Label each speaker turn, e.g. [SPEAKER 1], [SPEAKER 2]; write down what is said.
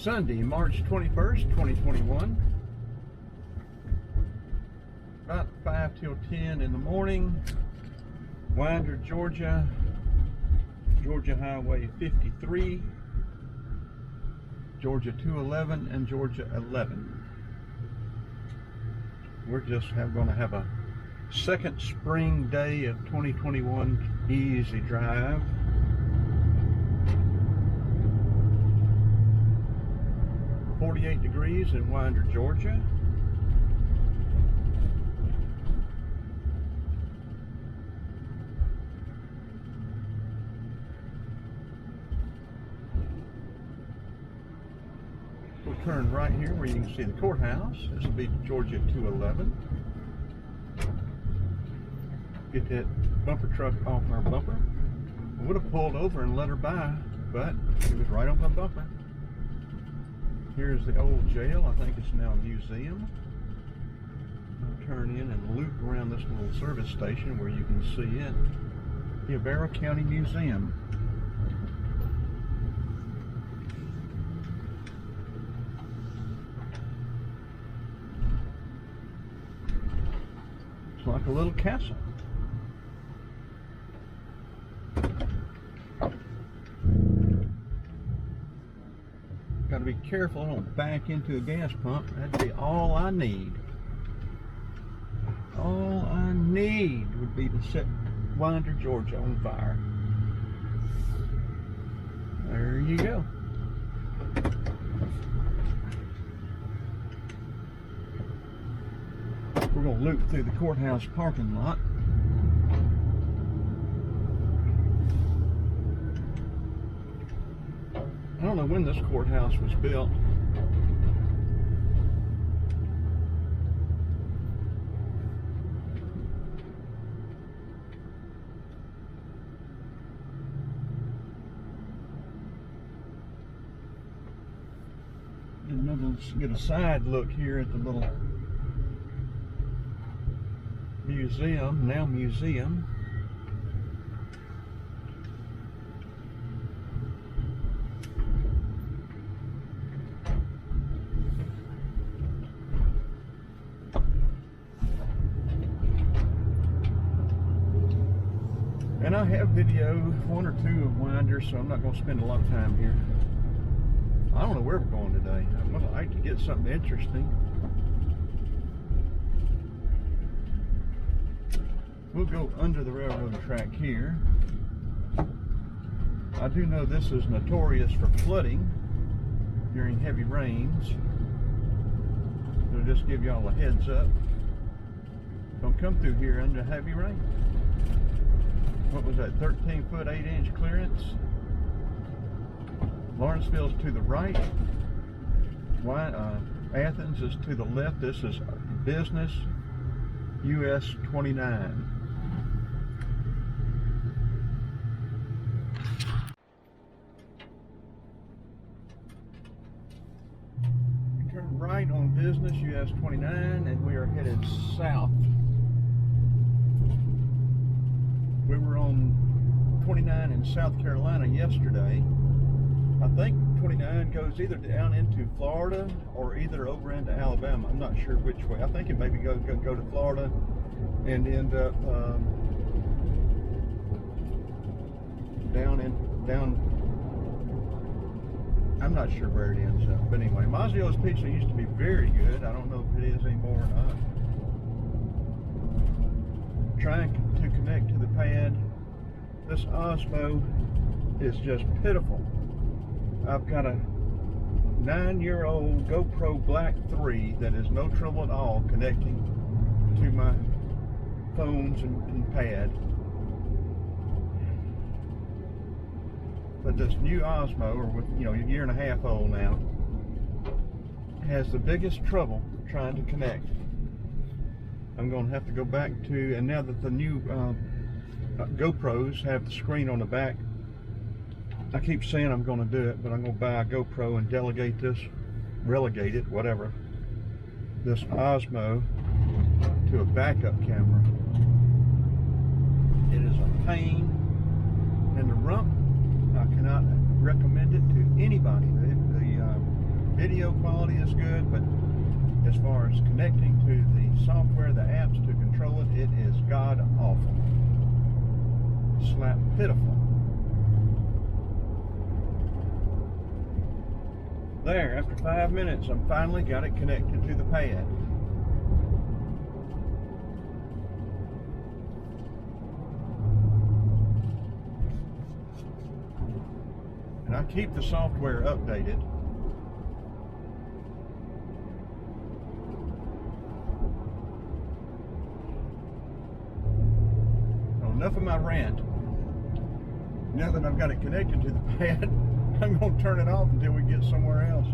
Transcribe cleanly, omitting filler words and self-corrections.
[SPEAKER 1] Sunday, March 21st, 2021. About 5 till 10 in the morning. Winder, Georgia. Georgia Highway 53. Georgia 211 and Georgia 11. We're just going to have a second spring day of 2021 easy drive. .48 degrees in Winder, Georgia. We'll turn right here where you can see the courthouse. This will be Georgia 211. Get that bumper truck off our bumper. I would have pulled over and let her by, but it was right on my bumper. Here's the old jail. I think it's now a museum. I'll turn in and loop around this little service station where you can see it. The Avera County Museum. It's like a little castle. Got to be careful I don't back into a gas pump. That'd be all I need. All I need would be to set Winder, Georgia on fire. There you go. We're going to loop through the courthouse parking lot. I don't know when this courthouse was built. Let's get a side look here at the little museum, now museum. And I have video, one or two of Winder, so I'm not going to spend a lot of time here. I don't know where we're going today. I'm going to like to get something interesting. We'll go under the railroad track here. I do know this is notorious for flooding during heavy rains. So just give y'all a heads up. Don't come through here under heavy rain. What was that, 13-foot, 8-inch clearance? Lawrenceville's to the right. Athens is to the left. This is business, US 29. Turn right on business, US 29, and we are headed south. We were on 29 in South Carolina yesterday. I think 29 goes either down into Florida or either over into Alabama. I'm not sure which way. I think it maybe go to Florida and end up down. I'm not sure where it ends up. But anyway, Mazzio's Pizza used to be very good. I don't know if it is anymore or not. Trying to connect to the pad. This Osmo is just pitiful. I've got a 9-year-old GoPro Black 3 that is no trouble at all connecting to my phones and pad. But this new Osmo, or with, you know, a year and a half old now, has the biggest trouble trying to connect. I'm going to have to go back to, and now that the new GoPros have the screen on the back, I keep saying I'm going to do it, but I'm going to buy a GoPro and relegate it, whatever, this Osmo to a backup camera. It is a pain in the rump. I cannot recommend it to anybody. video quality is good, but as far as connecting to the software, the apps to control it, it is god awful. Slap pitiful. There, after 5 minutes, I'm finally got it connected to the pad. And I keep the software updated. Well, enough of my rant. Now that I've got it connected to the pad, I'm going to turn it off until we get somewhere else.